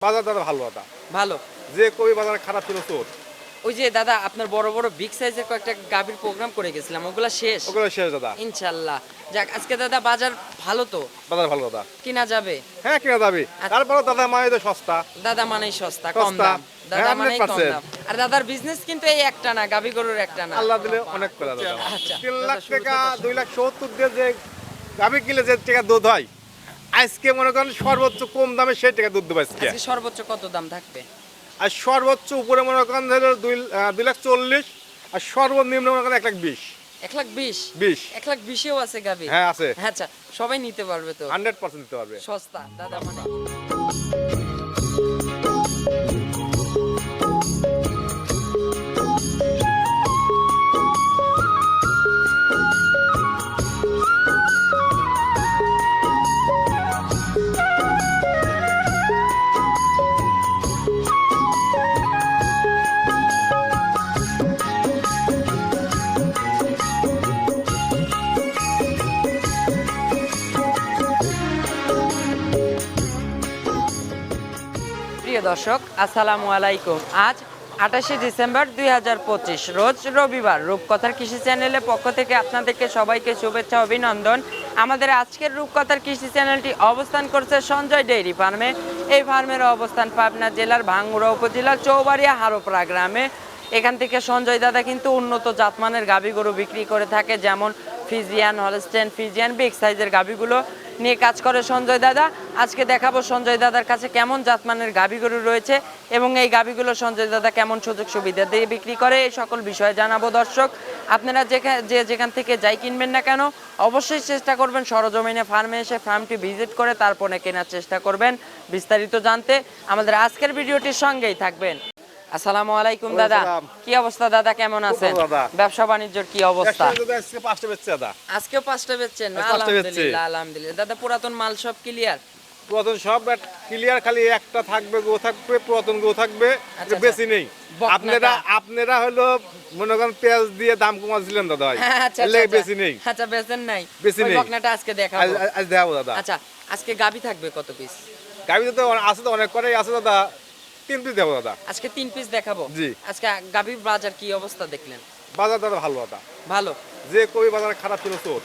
বাজার দাদা ভালো দাদা। ভালো। যে কবি বাজারে খারাপ ছিল তোর। ওই যে দাদা আপনার বড় বড় বিগ সাইজের কয়েকটা গাভীর প্রোগ্রাম করে গেছিলাম, ওগুলা শেষ। ওগুলো শেষ দাদা। ইনশাআল্লাহ। যাক, আজকে দাদা বাজার ভালো তো? বাজার ভালো দাদা। কিনা যাবে? হ্যাঁ কিনা যাবে। তারপরে দাদা মানে তো সস্তা। দাদা মানেই সস্তা, কম দাম। দাদা মানেই কম দাম। আর দাদার বিজনেস কিন্তু এই একটা না, গাভী গরুর একটা না। আল্লাহ দিলে অনেক করে দাদা। আচ্ছা। 3 লাখ টাকা 2 লাখ 70 দিয়ে যে গাভী কিলে যে টাকা দুধ হয়, আজকে মনে করেন সর্বোচ্চ কম দামে সেই টাকা দুধ দেবে আজকে। আজকে সর্বোচ্চ কত দাম থাকবে? আর সর্বোচ্চ উপরে মনে করেন 2 লাখ 40, আর সর্বনিম্ন মনে করেন 1 লাখ 20। 1,20,000? 20। 1,20,000-ও আছে গাভী? হ্যাঁ আছে। আচ্ছা, সবাই নিতে পারবে তো? 100% দিতে পারবে। সস্তা দাদা মানে। প্রিয় দর্শক, আসসালামু আলাইকুম। আজ 28শে ডিসেম্বর 2025 রোজ রবিবার। রূপকথার কৃষি চ্যানেলের পক্ষ থেকে আপনাদেরকে সবাইকে শুভেচ্ছা অভিনন্দন। আমাদের আজকের রূপকথার কৃষি চ্যানেলটি অবস্থান করছে সঞ্জয় ডেইরি ফার্মে। এই ফার্মের অবস্থান পাবনা জেলার ভাঙ্গুড়া উপজেলার চৌবাড়িয়া হারোপাড়া গ্রামে। এখান থেকে সঞ্জয় দাদা কিন্তু উন্নত জাতমানের গাভী গরু বিক্রি করে থাকে, যেমন ফিজিয়ান, হলস্টেইন ফিজিয়ান, বিগ সাইজের গাভীগুলো নিয়ে কাজ করে সঞ্জয় দাদা। আজকে দেখাবো সঞ্জয় দাদার কাছে কেমন জাতমানের গাভী গরু রয়েছে এবং এই গাভীগুলো সঞ্জয় দাদা কেমন সুযোগ সুবিধা দিয়ে বিক্রি করে, এই সকল বিষয়ে জানাবো। দর্শক, আপনারা যেখান থেকে যাই কিনবেন না কেন, অবশ্যই চেষ্টা করবেন সরজমিনে ফার্মে এসে ফার্মটি ভিজিট করে তারপরে কেনার চেষ্টা করবেন। বিস্তারিত জানতে আমাদের আজকের ভিডিওটির সঙ্গেই থাকবেন। আসসালামু আলাইকুম দাদা। কি অবস্থা দাদা, কেমন আছেন? ব্যবসা বাণিজ্যর কি অবস্থা? আজকে 5টা বেচছে দাদা। আজকেও 5টা বেচছেন? আলহামদুলিল্লাহ আলহামদুলিল্লাহ। দাদা পুরাতন মাল সব ক্লিয়ার? পুরাতন সব ক্লিয়ার, খালি একটা থাকবে, গো থাকবে, পুরাতন গো থাকবে, আচ্ছা, বেশি নেই। আপনারা হলো মনে করেন পেঁয়াজ দিয়ে দাম কমাচ্ছিলেন দাদা ভাই। আচ্ছা বেশি নেই। আচ্ছা, বেচেন নাই? বেশি নেই। বকনাটা আজকে দেখাবো। আজ দেখাবো দাদা। আচ্ছা, আজকে গাভী থাকবে কত পিস? গাভী তো আছে, তো অনেক করেই আছে দাদা। 3 পিস দেবো দাদা। আজকে 3 পিস দেখাবো। জি। আজকে গাভীর বাজার কি অবস্থা দেখলেন? বাজার দাদা ভালো দাদা। ভালো। যে কবি বাজারে খারাপ ছিল তোর।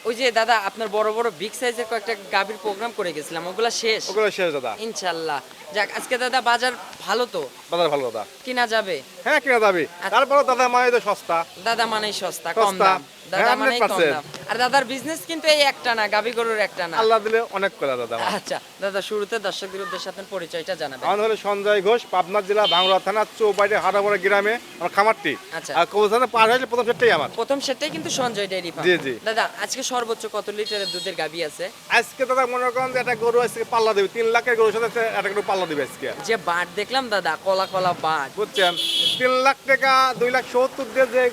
ওই যে দাদা আপনার বড় বড় বিগ সাইজের কয়েকটা গাভীর প্রোগ্রাম করে গেছিলাম, ওগুলা শেষ। ওগুলো শেষ দাদা। ইনশাআল্লাহ। যাক, আজকে দাদা বাজার ভালো তো? বাজার ভালো দাদা। কিনা যাবে? হ্যাঁ কিনা যাবে। তারপরে দাদা মানে তো সস্তা। দাদা মানেই সস্তা, কম দাম। দাদা মানেই কম দাম। আর দাদার বিজনেস কিন্তু এই একটা না, গাভী গরুর একটা না। আল্লাহ দিলে অনেক করে দাদা। আচ্ছা দাদা, শুরুতে দর্শকদের উদ্দেশ্যে আপনার পরিচয়টা জানাবেন। আমার হলো সঞ্জয় ঘোষ, পাবনা জেলা ভাঙ্গুড়া থানা চৌবাড়ি হারাবড়া গ্রামে আমার খামারটি। আচ্ছা। আর কবুতরখানা পার হয়েছে প্রথম সেটাই আমার। প্রথম সেটাই কিন্তু সঞ্জয় ডেইরি ফার্ম। জি জি। দাদা আজকে সর্বোচ্চ কত লিটারের দুধের গাভী আছে? আজকে দাদা মনে করেন যে একটা গরু আজকে পাল্লা দেবে, 3 লাখের গরুর সাথে একটা গরু পাল্লা দেবে আজকে। যে বাট দেখলাম দাদা, কলা কলা বাট, বুঝছেন? 3 লাখ টাকা 2 লাখ 70 দিয়ে যে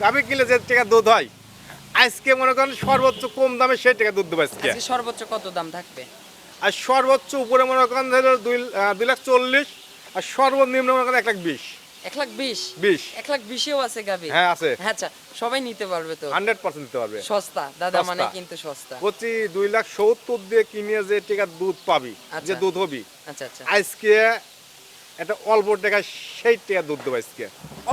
গাভী কিলে যে টাকা দুধ হয়, আজকে মনে করেন সর্বোচ্চ কম দামে সেই টাকা দুধ দেবে আজকে। আজকে সর্বোচ্চ কত দাম থাকবে? আর সর্বোচ্চ উপরে মনে করেন 2 লাখ 40, আর সর্বনিম্ন মনে করেন 1 লাখ 20। 1,20,000? 20। 1,20,000-ও আছে গাভী? হ্যাঁ আছে। আচ্ছা, সবাই নিতে পারবে তো? 100% দিতে পারবে। সস্তা দাদা সস্তা। মানে কিন্তু সস্তা। বলছি 2 লাখ 70 দিয়ে কিনে যে টাকা দুধ পাবি, আচ্ছা। যে দুধ হবি, আচ্ছা আচ্ছা। আজকে এটা অল্প টাকায় সেই টাকা দুধ দেবে আজকে।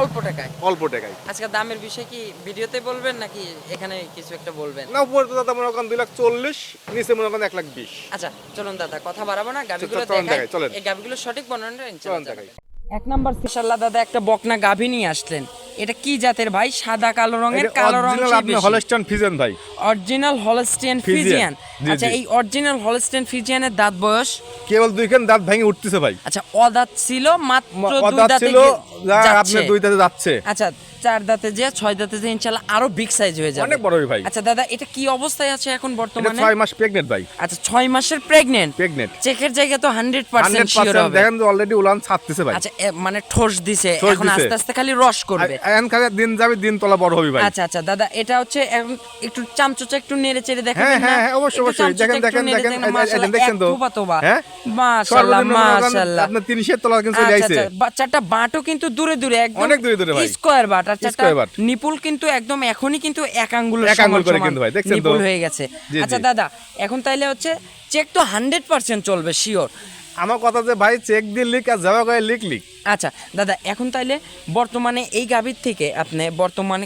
অল্প টাকায়? অল্প টাকায়। আজকে দামের বিষয় কি ভিডিওতে বলবেন নাকি এখানে কিছু একটা বলবেন? না, উপরে তো দাদা মনে করেন 2 লাখ 40, নিচে মনে করেন 1 লাখ 20। আচ্ছা চলুন দাদা, কথা বাড়াবো না, গাভীগুলো চলুন দেখাই। দেখাই, চলেন। এই গাভীগুলোর সঠিক বর্ণনাটা চলুন ইনশাআল্লাহ দেখাই। জানাবেন। এক নাম্বার মাশাআল্লাহ দাদা, একটা বকনা গাভী নিয়ে আসলেন। এটা কি জাতের ভাই? সাদা কালো রঙের, কালো রং আপনি হলস্টাইন ফিজিয়ান ভাই। Original Holstein Friesian. জি, আচ্ছা, জি। এই অরিজিনাল হলস্টেইন ফিজিয়ানের দাঁত বয়স? কেবল 2 দাঁত ভেঙে উঠতেছে ভাই। আচ্ছা, অদাঁত ছিল, মাত্র 2 দাঁত দাঁতে ছিল, আপনি 2 দাঁতে যাচ্ছে। আচ্ছা, 4 দাঁতে যে 6 দাঁতে যে ইনশাআল্লাহ আরো বিগ সাইজ হয়ে যাবে। অনেক বড় ভাই। আচ্ছা দাদা, এটা কি অবস্থায় আছে এখন এটা বর্তমানে? 6 মাস প্রেগন্যান্ট ভাই। আচ্ছা, 6 মাসের প্রেগন্যান্ট। চেকের জায়গা তো 100% শিওর হবে। দেখেন তো অলরেডি উলান ছাড়তেছে ভাই। আচ্ছা, মানে ঠোস দিছে, এখন আস্তে আস্তে খালি রস করবে। এখন খালি দিন যাবে, দিন তলা বড় হবে ভাই। আচ্ছা আচ্ছা দাদা, এটা হচ্ছে এখন একটু চামচোচা একটু নেড়ে চেড়ে দেখেন। হ্যাঁ হ্যাঁ হ্যাঁ, অবশ্যই অবশ্যই। দেখেন দেখেন দেখেন, দেখছেন তো? হ্যাঁ মাশাআল্লাহ মাশাআল্লাহ। আপনার 30 তলা কিন্তু চলে আইছে। বাচ্চাটা বাটও কিন্তু দূরে দূরে, একদম অনেক দূরে দূরে ভাই। Square but. আর চারটা নিপুল কিন্তু একদম এখনই কিন্তু এক আঙ্গুলের সমান করে কিন্তু ভাই, দেখছেন তো? নিপুল হয়ে গেছে। আচ্ছা দাদা, এখন তাইলে হচ্ছে চেক তো 100% চলবে শিওর। আমার কথা যে ভাই চেক দিয়ে লিখ আর যাওয়া করে লিখ। আচ্ছা দাদা, এখন তাইলে বর্তমানে এই গাভীর থেকে আপনি বর্তমানে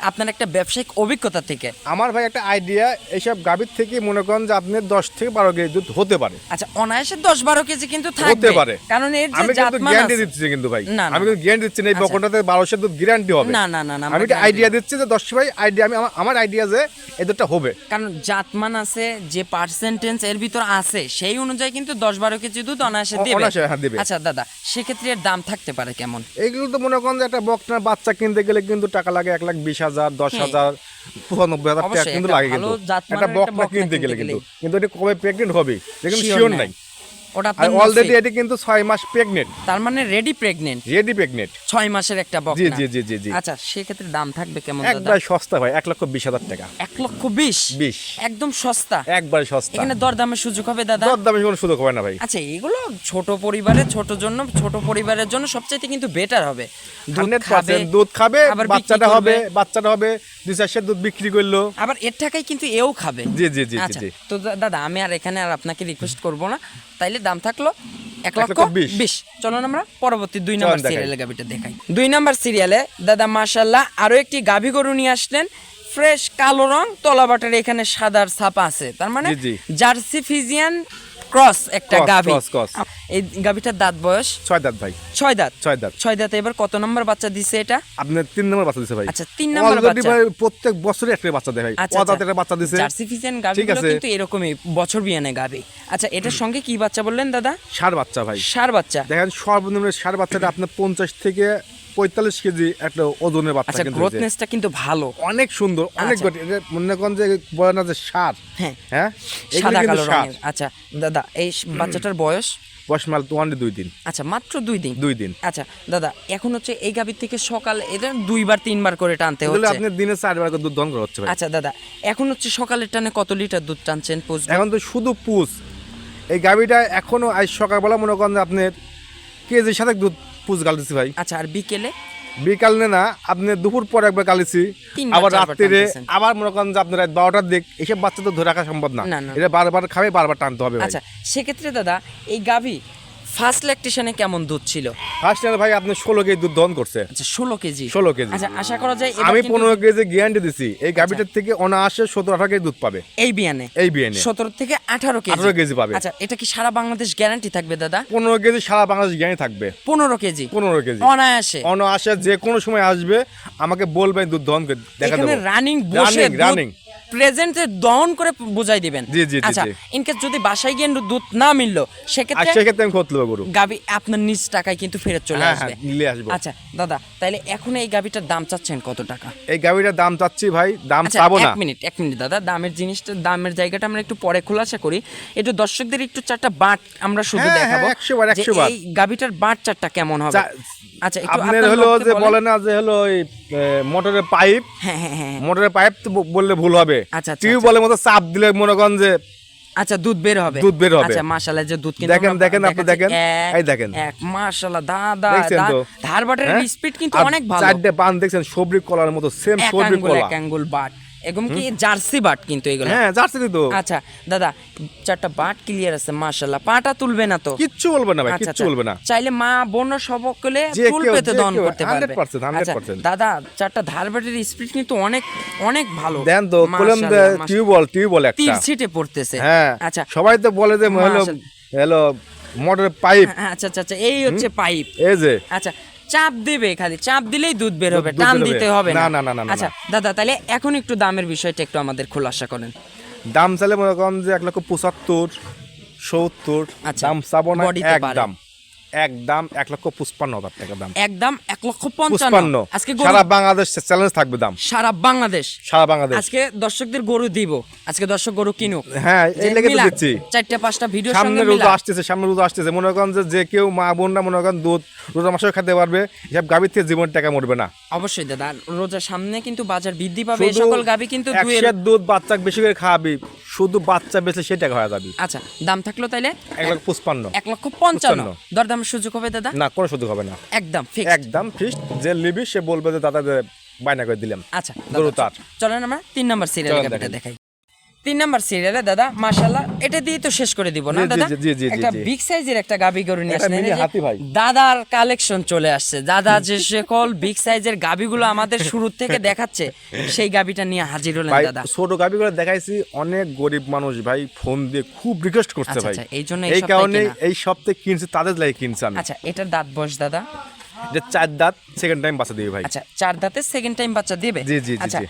আপনার একটা ব্যবসায়িক অভিজ্ঞতা থেকে আমার ভাই একটা আইডিয়া, এইসব গাভীর থেকে মনে করেন যে আপনি 10 থেকে 12 কেজি দুধ হতে পারে। আচ্ছা, অনায়াসে 10-12 কেজি কিন্তু হতে থাকবে পারে, কারণ এর যে আমি কিন্তু জাতমান গ্যারান্টি আছে। দিচ্ছি কিন্তু ভাই, না, না, আমি কিন্তু গ্যারান্টি দিচ্ছি না এই আচ্ছা। বকনটাতে 1200 দুধ গ্যারান্টি হবে। না, না, না, না, আমি আমরা একটা guarantee আইডিয়া দিচ্ছি যে 10 ভাই আইডিয়া, আমি আমার আইডিয়া যে এই দুধটা হবে। কারণ জাতমান আছে, যে পার্সেন্টেজ এর ভিতর আছে সেই অনুযায়ী কিন্তু 10-12 কেজি দুধ অনায়াসে অনায়াসে, হ্যাঁ, দিবে। আচ্ছা দাদা, সেক্ষেত্রে এর দাম থাকতে পারে কেমন? এইগুলো তো মনে করেন যে একটা বকনার বাচ্চা কিনতে গেলে কিন্তু টাকা লাগে 1,20,000, 10,000, 95,000 টাকা অবশ্যই, কিন্তু একটা লাগে ভালো কিন্তু জাতমানের একটা একটা বকনা বকনা কিনতে গেলে কিনতে কিন্তু এটা কবে প্রেগনেন্ট হবে দেখুন Sure শিওর নাই। নাই। ওটা আর আপনার অলরেডি নসিব। এটি কিন্তু 6 মাস প্রেগনেন্ট, তার মানে রেডি প্রেগনেন্ট, 6 মাসের একটা জি বকনা। জি জি জি জি আচ্ছা, সেক্ষেত্রে দাম থাকবে কেমন দাদা? একবার সস্তা ভাই, 1,20,000 টাকা। 1,20,000 20 একদম সস্তা। একবার সস্তা, এখানে দরদামের সুযোগ হবে দাদা? দরদামে কোনো সুযোগ হবে না ভাই। আচ্ছা, এগুলো ছোট পরিবারের জন্য সবচাইতে কিন্তু বেটার হবে। দুধ 100% দুধ খাবে, আবার বিক্রি বাচ্চাটা হবে, করবে। 2-4 সের দুধ বিক্রি করলো। আবার এর টাকায় কিন্তু এও খাবে। জি জি জি আচ্ছা, জি। তো দাদা আমি আর এখানে আর আপনাকে রিকোয়েস্ট করব না, তাইলে দাম থাকলো 1,20,000। চলুন আমরা পরবর্তী 2 নম্বর দেখাই। সিরিয়ালে গাভিটা দেখাই। 2 নম্বর সিরিয়ালে দাদা মাশাআল্লাহ আরো একটি গাভি গরু নিয়ে আসলেন, ফ্রেশ কালো রং, তলাবাটের এখানে সাদার ছাপা আছে, তার মানে জি, জি। জার্সি ফিজিয়ান ক্রস একটা Cross, গাভি। cross। এই গাভিটার দাঁত বয়স 6 দাঁত ভাই, 6 দাঁত। 6 দাঁত। 6 দাঁতে এবার কত নম্বর বাচ্চা দিছে এটা? আপনি 3 নম্বর বাচ্চা দিছে ভাই। আচ্ছা, 3 নম্বর Already বাচ্চা। ভাই প্রত্যেক বছরই একটা বাচ্চা দেয় ভাই। আচ্ছা, অদাতে একটা বাচ্চা দিছে। জার্সি ফিজিয়ান ঠিক গাভিগুলো আছে। কিন্তু এরকমই বছর বিয়ানে গাভি। আচ্ছা, এটার সঙ্গে কি বাচ্চা বললেন দাদা? ষাঁড় বাচ্চা ভাই। ষাঁড় বাচ্চা। দেখেন সর্বনিম্ন ষাঁড় বাচ্চাটা আপনার 50 থেকে 45 কেজি একটা ওজনের বাচ্চা আচ্ছা, কিন্তু হয়েছে। গ্রোথনেসটা কিন্তু ভালো, অনেক সুন্দর, অনেক আচ্ছা। গতি। এটা মনে করেন যে বলে না যে ষাঁড়, হ্যাঁ, হ্যাঁ এগুলো সাদা কিন্তু কালো ষাঁড়। রঙের। আচ্ছা দাদা, এই বাচ্চাটার বয়স? বয়স মাল 2 দিন। আচ্ছা, মাত্র 2 দিন। 2 দিন। আচ্ছা দাদা, এখন হচ্ছে এই গাভীর থেকে সকাল এদের 2-3 বার করে টানতে এগুলো হচ্ছে। আপনি দিনে 4 বার করে দুধ দহন করা হচ্ছে ভাই। আচ্ছা দাদা, এখন হচ্ছে সকালের টানে কত লিটার দুধ টানছেন পোস্ট? এখন তো শুধু পুষ, এই গাভিটা এখনো আজ সকালবেলা মনে করেন যে আপনার কেজির সাথে দুধ পুষ গাল দিচ্ছি ভাই। আচ্ছা, আর বিকেলে? বিকালে না, আপনি দুপুর পর একবার গালিছি, 3 বার, আবার 4 বার রাত্রিরে, টানতেছেন। আবার মনে করেন যে আপনার রাত 12টার দিক, এসব বাচ্চা তো ধরে রাখা সম্ভব না। না, না। এটা বারবার খাবে, বারবার টানতে হবে ভাই। আচ্ছা, সেক্ষেত্রে দাদা এই গাভী ফার্স্ট ল্যাকটেশনে কেমন দুধ ছিল? ফার্স্ট টাইম ভাই আপনি 16 কেজি দুধ দহন করছে। আচ্ছা, 16 কেজি। 16 কেজি। আচ্ছা, আশা করা যায় এবার আমি কিন্তু 15 কেজি গ্যারান্টি দিছি এই গাভিটার থেকে অনায়াসে 17-18 কেজি দুধ পাবে এই বিয়ানে এই বিয়ানে। 17 থেকে 18 কেজি। 18 কেজি পাবে। আচ্ছা, এটা কি সারা বাংলাদেশ গ্যারান্টি থাকবে দাদা? 15 কেজি সারা বাংলাদেশ গ্যারান্টি থাকবে। 15 কেজি 15 কেজি অনায়াসে। অনায়াসে যে কোনো সময় আসবে আমাকে বলবেন, দুধ দহন করে দেখা এখানে দেবো। রানিং বসে রানিং প্রেজেন্টে দহন করে বুঝাই দিবেন। জি, জি, জি, আচ্ছা, জি। ইনকেস যদি বাসায় গিয়ে দুধ না মিললো আর সেক্ষেত্রে সেক্ষেত্রে আমি খোঁজ নেবো গরু। গাবি আপনার নিজ টাকায় কিন্তু ফেরত চলে হ্যাঁ, আসবে। হ্যাঁ, নিলে আসবো। আচ্ছা দাদা, তাহলে এখন এই গাবিটার দাম চাচ্ছেন কত টাকা? এই গাভিটার দাম চাচ্ছি ভাই, দাম আচ্ছা, চাবো না। এক মিনিট দাদা, দামের জায়গাটা আমরা একটু পরে খোলাসা করি। একটু দর্শকদের একটু 4টা বাট আমরা শুধু হ্যাঁ, দেখাবো, হ্যাঁ, 100 বার, যে 100 বার। এই গাবিটার বাট 4টা কেমন হবে। আচ্ছা, একটু আপনার আপনার হলো লোককে যে বলেন। বলে না যে হলো ওই মোটরের পাইপ, হ্যাঁ, হ্যাঁ, হ্যাঁ। মোটরের পাইপ তো বললে ভুল হবে। আচ্ছা, আচ্ছা, টিউবওয়েলের মতো চাপ দিলে মনে করেন যে আচ্ছা, দুধ বের হবে। দুধ বের হবে। আচ্ছা, মাশাআল্লাহ, যে দুধ কিন্তু দেখেন, আমরা দেখেন, আপনি দেখাচ্ছি। দেখেন, এই দেখেন। এক মাশাআল্লাহ, দাদা দেখছেন তো? ধারবাটের হ্যাঁ? স্পিড কিন্তু আর অনেক ভালো। 4টে বান দেখছেন সবরি কলার মতো, সেম এক সবরি আঙ্গুল কলা। এক আঙ্গুল বাট, এরকম কি জার্সি বাট কিন্তু এগুলো। হ্যাঁ, জার্সি তো আচ্ছা দাদা, 4টা বাট ক্লিয়ার আছে মাশাআল্লাহ, পাটা তুলবে না তো? কিচ্ছু বলবে না ভাই, আচ্ছা, কিচ্ছু বলবে না। চাইলে মা বোন সকলে যে চুল কেউ, পেতে যে দহন কেউ, করতে পারবে। 100%, 100%। আচ্ছা, দাদা 4টা ধারবাটের স্পিড কিন্তু অনেক অনেক ভালো। দেন তো কলম মাশাআল্লাহ, টিউবওয়েল একটা। তীর ছিটে পড়তেছে। হ্যাঁ, আচ্ছা, সবাই তো বলে যে হলো হলো মোটরের পাইপ। আচ্ছা, আচ্ছা, আচ্ছা, এই হচ্ছে পাইপ। এই যে আচ্ছা, চাপ দেবে, খালি চাপ দিলেই দুধ বের হবে, দুধ টান বের হবে। দিতে হবে না, না। না, না, না, না, আচ্ছা দাদা, তাহলে এখন একটু দামের বিষয়টা একটু আমাদের খোলাসা করেন। দাম চাইলে মনে করেন যে 1,75,000, 70। আচ্ছা, দাম চাবো না, বডিতে পারে। একদম 1,55,000 টাকা দাম। একদম 1,55,000। 55। আজকে সারা বাংলাদেশ চ্যালেঞ্জ থাকবে দাম। সারা বাংলাদেশ। সারা বাংলাদেশ। আজকে দর্শকদের গরু দিব, আজকে দর্শক গরু কিনুক। হ্যাঁ, এই লেগে তো দিচ্ছি। 4টা 5টা ভিডিও সামনে রোজা আসতেছে, মনে করেন যে কেউ মা বোনরা মনে করেন দুধ রোজা মাসে খেতে পারবে, এসব গাভীর থেকে জীবন টাকা মরবে না। অবশ্যই দাদা, রোজার সামনে কিন্তু বাজার বৃদ্ধি পাবে, এই সকল গাভী কিন্তু দুয়ের। 100 দুধ বাচ্চা বেশি করে খাওয়াবি, শুধু বাচ্চা বেচলে সেই টাকা হয়ে যাবে। আচ্ছা, দাম থাকলো তাইলে 1,55,000। 1,55,000। দরদামের সুযোগ হবে দাদা? না, কোনো সুযোগ হবে না, একদম ফিক্সড। একদম ফিক্সড। যে লিবি সে বলবে যে দাদা যে বায়না করে দিলাম। আচ্ছা গরু তার। চলেন আমরা 3 নম্বর সিরিয়াল চলেন গাভিটা দেখেন। দেখাই। 3 নাম্বার সিরিয়ালে দাদা মাশাআল্লাহ এটা দিয়ে তো শেষ করে দিব না জি, জি, দাদা জি, জি, জি, একটা জি। বিগ সাইজের একটা গাবি গরু নিয়ে এটা আসলেন mini এই যে হাতি ভাই। দাদার কালেকশন চলে আসছে দাদা যে সকল বিগ সাইজের গাবিগুলো আমাদের শুরু থেকে দেখাচ্ছে সেই গাবিটা নিয়ে হাজির হলেন ভাই দাদা ছোট গাবিগুলো দেখাইছি, অনেক গরিব মানুষ ভাই ফোন দিয়ে খুব রিকোয়েস্ট করছে আচ্ছা ভাই। আচ্ছা এই জন্য এই কারণে এই সপ্তাহে কিনছি, তাদের লাগে কিনছি আমি। আচ্ছা এটার দাঁত বয়স দাদা যে 4 দাঁত সেকেন্ড টাইম বাচ্চা দিবে ভাই। আচ্ছা 4 দাঁতে সেকেন্ড টাইম বাচ্চা দিবে জি, জি, জি, আচ্ছা জি।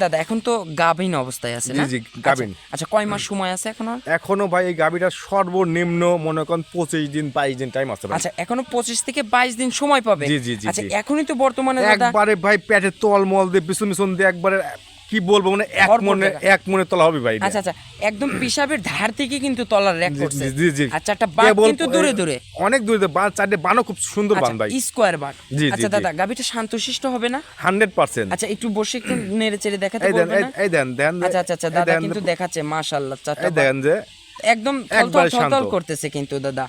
দাদা এখন তো গাভিন অবস্থায় আছে জি, না জি, গাভীন। আচ্ছা কয় মাস সময় আছে এখন আর? এখনো ভাই এই গাবিটার সর্বনিম্ন মনে করেন 25 দিন 22 দিন টাইম আছে ভাই। আচ্ছা এখনো 25 থেকে 22 দিন সময় পাবে জি, জি, জি, আচ্ছা জি। এখনই তো বর্তমানে দাদা একবারে ভাই পেটের তলমল দিয়ে পিছন দিয়ে একবারে কি বলবো মানে ভরপুর জায়গা। এক মনে তলা হবে ভাই এটা। আচ্ছা আচ্ছা একদম পিসাবের ধার থেকে কিন্তু তলার র্যাক জি, করছে জি, জি, জি। আচ্ছা একটা বাট কেবল কিন্তু দূরে দূরে অনেক দূরে বান, চারটে বানও খুব সুন্দর বান ভাই। স্কোয়ার বাট জি, জি, আচ্ছা জি। দাদা গাবিটা শান্তশিষ্ট হবে না 100%। আচ্ছা একটু বসে একটু নেড়ে চেড়ে দেখাতে এই দেন বলবেন না এই দেন দেন আচ্ছা আচ্ছা আচ্ছা এই দাদা দেন, কিন্তু দেখাচ্ছে মাশাআল্লাহ চারটা এই দেখেন যে একদম একবারে থলথল শান্ত। করতেছে কিন্তু দাদা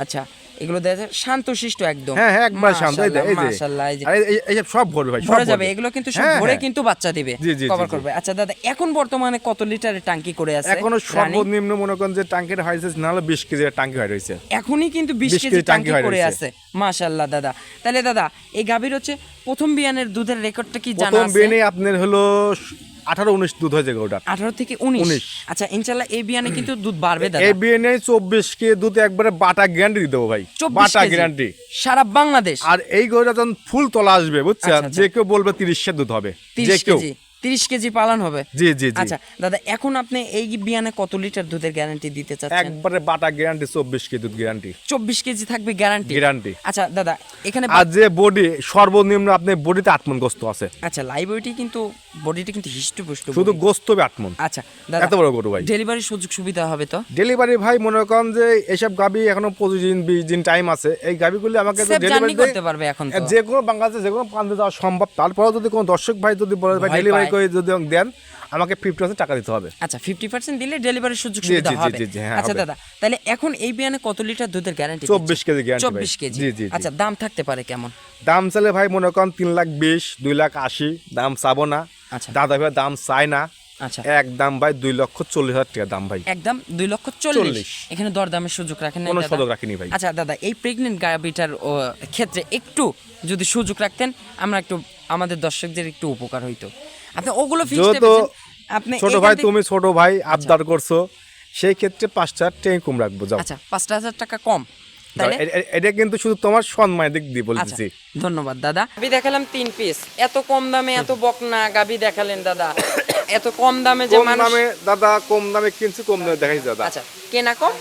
আচ্ছা এগুলো দেখা শান্তশিষ্ট একদম হ্যাঁ হ্যাঁ একবার শান্ত। এই মাশাআল্লাহ, যে মাশাআল্লাহ, এই যে এই সব সব ভরবে ভাই, সব ভরে যাবে ভরবে। এগুলো কিন্তু সব হ্যাঁ, ভরে হ্যাঁ। কিন্তু বাচ্চা দিবে জি, জি, কভার জি, জি। করবে আচ্ছা দাদা এখন বর্তমানে কত লিটারের টাঙ্কি করে আছে এখনো রানী? সর্বনিম্ন মনে করেন যে টাঙ্কির হয়েছে না হলে 20 কেজি টাঙ্কি হয়ে রয়েছে। এখনই কিন্তু 20 20 কেজি কেজি টাঙ্কি টাঙ্কি হয়ে করে রয়েছে। আছে মাশাআল্লাহ দাদা তাহলে দাদা এই গাভীর হচ্ছে প্রথম বিয়ানের দুধের রেকর্ডটা কি জানা প্রথম আছে বেনে আপনার হলো 18-19 দুধ হয়ে যায় ওটা। 18 থেকে 19 19 আচ্ছা ইনশাআল্লাহ এই বিয়ানে কিন্তু দুধ বাড়বে দাদা এই বিয়ে নেই 24 কে দুধ একবারে বাটা গ্যারান্টি দিতে হবে ভাই, 24 বাটা কেজি। গ্যারান্টি। সারা বাংলাদেশ আর এই গরুটা যখন ফুল তলা আসবে বুঝছেন, আচ্ছা, আচ্ছা। যে কেউ বলবে 30 এর দুধ হবে, যে 30 কেউ। কেজি 30 কেজি পালন হবে জি জি জি। আচ্ছা দাদা এখন আপনি এই বিয়ানে কত লিটার দুধের গ্যারান্টি দিতে চাচ্ছেন একবারে বাটা গ্যারান্টি 24 কে দুধ গ্যারান্টি। 24 কেজি থাকবে গ্যারান্টি গ্যারান্টি। আচ্ছা দাদা এখানে আর যে বডি সর্বনিম্ন আপনি বডিতে 8 মণ গোস্ত আছে, আচ্ছা লাইভ ওয়েটই কিন্তু বডিটা কিন্তু হিষ্টপুষ্ট শুধু গোস্ত হবে 8 মণ। আচ্ছা দাদা এত বড় গরু ভাই। ডেলিভারি সুযোগ সুবিধা হবে তো ডেলিভারি ভাই মনে করেন যে এইসব গাবি এখনো 25 দিন 20 দিন টাইম আছে, এই গাবিগুলি আমাকে সেফ জার্নি ডেলিভারি করতে পারবে এখন তো যে কোনো বাংলাদেশে যে কোনো প্রান্তে যাওয়া সম্ভব। তারপরেও যদি কোনো দর্শক ভাই যদি বলে ভাই ভয় ডেলিভারি পায়। করে যদি দেন, আমাকে 50% টাকা দিতে হবে। আচ্ছা 50% দিলে ডেলিভারি সুযোগ জি, সুবিধা জি, জি, হবে জি, জি, হ্যাঁ, আচ্ছা হবে। দাদা তাহলে এখন এই বিয়ানে কত লিটার দুধের গ্যারান্টি 24 কেজি গ্যারান্টি ভাই। 24 কেজি জি জি জি। আচ্ছা দাম থাকতে পারে কেমন দাম চাইলে ভাই মনে করেন 3,20,000 2,80,000 দাম চাবো না। আচ্ছা দাদা ভাই দাম চাই না, আচ্ছা একদম ভাই 2,40,000 টাকা দাম ভাই। একদম 2,40,000 এখানে দরদামের সুযোগ রাখেন না কোনো দাদা? সুযোগ রাখিনি ভাই। আচ্ছা দাদা এই প্রেগনেন্ট গাভিটার ক্ষেত্রে একটু যদি সুযোগ রাখতেন আমরা একটু আমাদের দর্শকদের একটু উপকার হইতো আপনি ওগুলো ফিক্সড যেহেতু আপনি ছোট ভাই তুমি ছোট ভাই আবদার করছো, সেই ক্ষেত্রে 5,000 টাকা কম রাখবো যাও। আচ্ছা 5,000 টাকা কম যাও, তাহলে এটা কিন্তু শুধু তোমার সম্মানের দিক দিয়ে আচ্ছা বলতেছি। ধন্যবাদ দাদা গাবি দেখালাম 3 পিস এত কম দামে এত বকনা গাবি দেখালেন দাদা এত কম দামে যে কম মানুষ দামে দাদা, কম দামে কিনছি, কম দামে দেখাইছি দাদা। আচ্ছা কেনা কম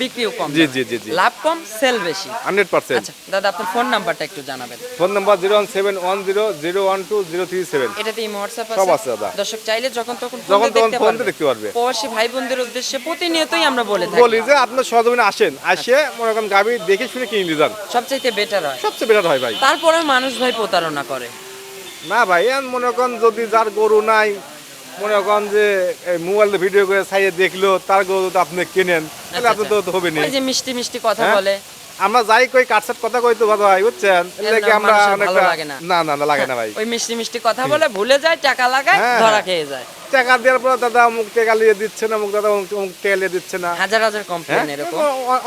বিক্রিও কম জি জি জি জি লাভ কম সেল বেশি 100%। আচ্ছা দাদা আপনার ফোন নাম্বারটা একটু জানাবেন ফোন নাম্বার 01710012037। এটাতে এই হোয়াটসঅ্যাপ সব আছে আছে দাদা। দর্শক চাইলে যখন তখন যখন তখন দেখতে ফোন পারবে দেখতে পারবে। প্রবাসী ভাই বোনদের উদ্দেশ্যে প্রতিনিয়তই আমরা বলে থাকি বলি যে আপনার সহযোগিতা আসেন, আসে মনে করেন গাবি দেখে শুনে কিনে নিয়ে যান, সবচাইতে বেটার হয় সবচেয়ে বেটার হয় ভাই। তারপরে মানুষ ভাই প্রতারণা করে না ভাই এখন মনে করেন যদি যার গরু নাই, মনে করেন যে মোবাইলে ভিডিও করে সাইডে দেখলো তার গরু তো আপনি কেনেন, তাহলে আপনি তো হবে না। ওই যে মিষ্টি মিষ্টি কথা হ্যাঁ? বলে আমরা যাই কই কাটসাট কথা কই তো ভাই বুঝছেন, এর এর লাগে নাম আমরা মানুষের অনেকটা ভালো লাগে না। না না না লাগে না ভাই। ওই মিষ্টি মিষ্টি কথা বলে ভুলে যায় টাকা লাগায় হ্যাঁ, ধরা হ্যাঁ। খেয়ে যায় টাকা দেওয়ার পর দাদা অমুক টাকা লিয়ে দিচ্ছে না, অমুক দাদা অমুক টাকা লিয়ে দিচ্ছে না। হাজার হাজার হ্যাঁ কমপ্লেন এরকম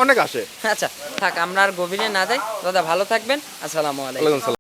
অনেক আসে। আচ্ছা থাক আমরা আর গভীরে না যাই দাদা ভালো থাকবেন আসসালামু আলাইকুম ওয়ালাইকুম আসসালাম।